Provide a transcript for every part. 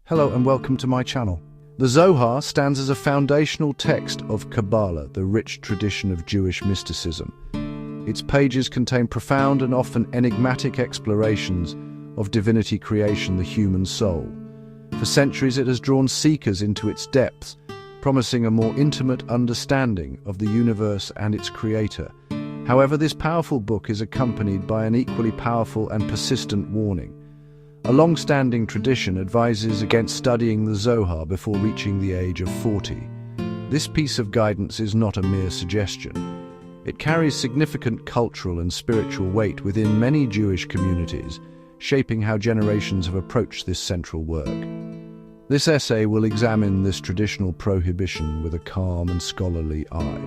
Hello and welcome to my channel. The Zohar stands as a foundational text of Kabbalah, the rich tradition of Jewish mysticism. Its pages contain profound and often enigmatic explorations of divinity creation, the human soul. For centuries it has drawn seekers into its depths, promising a more intimate understanding of the universe and its creator. However, this powerful book is accompanied by an equally powerful and persistent warning. A long-standing tradition advises against studying the Zohar before reaching the age of 40. This piece of guidance is not a mere suggestion. It carries significant cultural and spiritual weight within many Jewish communities, shaping how generations have approached this central work. This essay will examine this traditional prohibition with a calm and scholarly eye.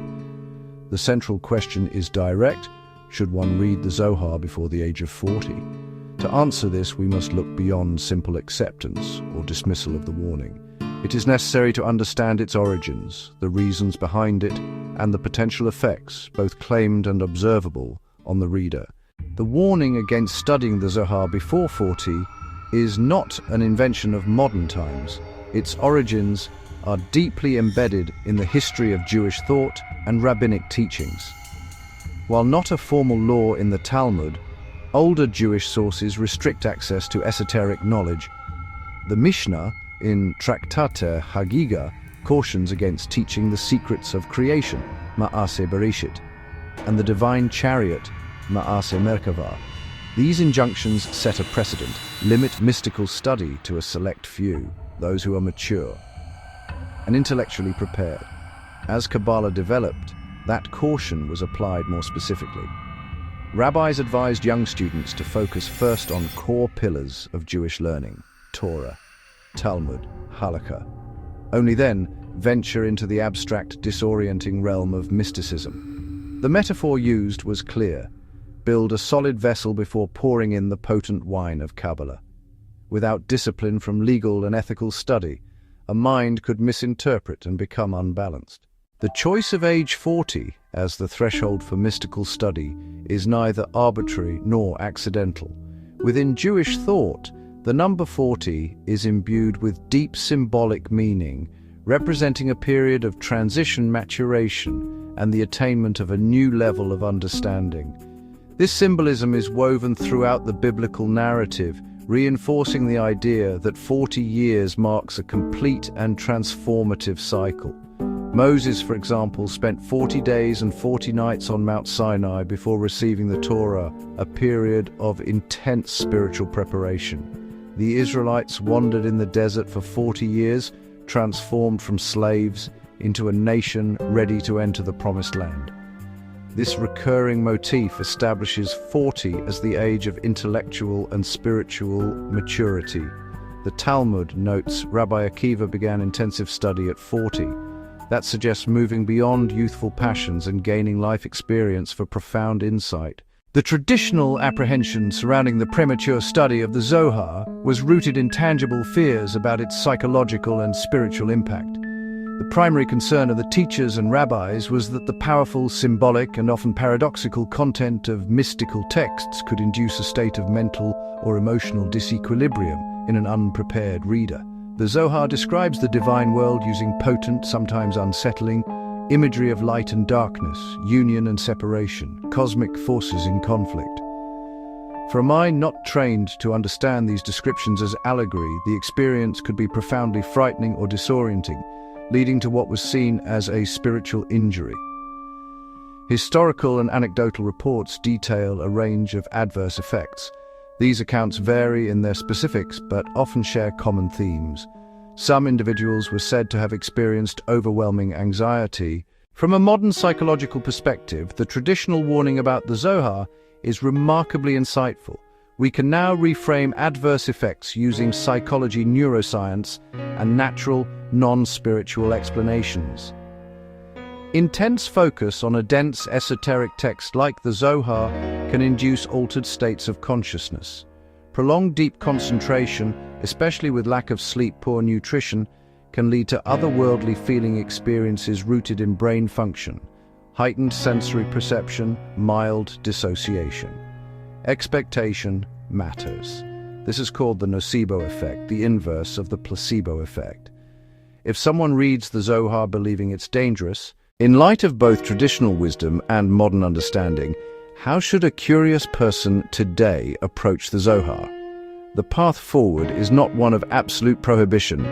The central question is direct: should one read the Zohar before the age of 40? To answer this, we must look beyond simple acceptance or dismissal of the warning. It is necessary to understand its origins, the reasons behind it, and the potential effects, both claimed and observable, on the reader. The warning against studying the Zohar before 40 is not an invention of modern times. Its origins are deeply embedded in the history of Jewish thought and rabbinic teachings. While not a formal law in the Talmud, older Jewish sources restrict access to esoteric knowledge. The Mishnah, in Tractate Hagiga, cautions against teaching the secrets of creation, Ma'aseh Bereshit, and the divine chariot, Ma'aseh Merkavah. These injunctions set a precedent, limit mystical study to a select few, those who are mature and intellectually prepared. As Kabbalah developed, that caution was applied more specifically. Rabbis advised young students to focus first on core pillars of Jewish learning: Torah, Talmud, Halakha. Only then venture into the abstract, disorienting realm of mysticism. The metaphor used was clear: build a solid vessel before pouring in the potent wine of Kabbalah. Without discipline from legal and ethical study, a mind could misinterpret and become unbalanced. The choice of age 40 as the threshold for mystical study is neither arbitrary nor accidental. Within Jewish thought, the number 40 is imbued with deep symbolic meaning, representing a period of transition, maturation, and the attainment of a new level of understanding. This symbolism is woven throughout the biblical narrative, reinforcing the idea that 40 years marks a complete and transformative cycle. Moses, for example, spent 40 days and 40 nights on Mount Sinai before receiving the Torah, a period of intense spiritual preparation. The Israelites wandered in the desert for 40 years, transformed from slaves into a nation ready to enter the Promised Land. This recurring motif establishes 40 as the age of intellectual and spiritual maturity. The Talmud notes Rabbi Akiva began intensive study at 40. That suggests moving beyond youthful passions and gaining life experience for profound insight. The traditional apprehension surrounding the premature study of the Zohar was rooted in tangible fears about its psychological and spiritual impact. The primary concern of the teachers and rabbis was that the powerful, symbolic, and often paradoxical content of mystical texts could induce a state of mental or emotional disequilibrium in an unprepared reader. The Zohar describes the divine world using potent, sometimes unsettling, imagery of light and darkness, union and separation, cosmic forces in conflict. For a mind not trained to understand these descriptions as allegory, the experience could be profoundly frightening or disorienting, leading to what was seen as a spiritual injury. Historical and anecdotal reports detail a range of adverse effects. These accounts vary in their specifics, but often share common themes. Some individuals were said to have experienced overwhelming anxiety. From a modern psychological perspective, the traditional warning about the Zohar is remarkably insightful. We can now reframe adverse effects using psychology, neuroscience, and natural, non-spiritual explanations. Intense focus on a dense, esoteric text like the Zohar can induce altered states of consciousness. Prolonged deep concentration, especially with lack of sleep, poor nutrition, can lead to otherworldly feeling experiences rooted in brain function, heightened sensory perception, mild dissociation. Expectation matters. This is called the nocebo effect, the inverse of the placebo effect. If someone reads the Zohar believing it's dangerous, in light of both traditional wisdom and modern understanding, how should a curious person today approach the Zohar? The path forward is not one of absolute prohibition,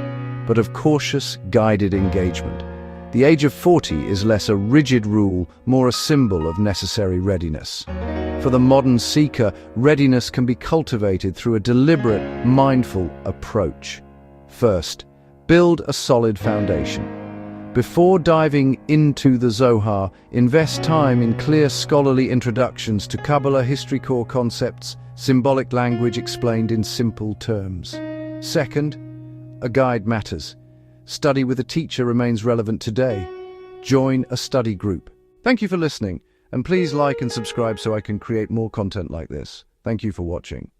but of cautious, guided engagement. The age of 40 is less a rigid rule, more a symbol of necessary readiness. For the modern seeker, readiness can be cultivated through a deliberate, mindful approach. First, build a solid foundation. Before diving into the Zohar, invest time in clear scholarly introductions to Kabbalah history core concepts, symbolic language explained in simple terms. Second, a guide matters. Study with a teacher remains relevant today. Join a study group. Thank you for listening, and please like and subscribe so I can create more content like this. Thank you for watching.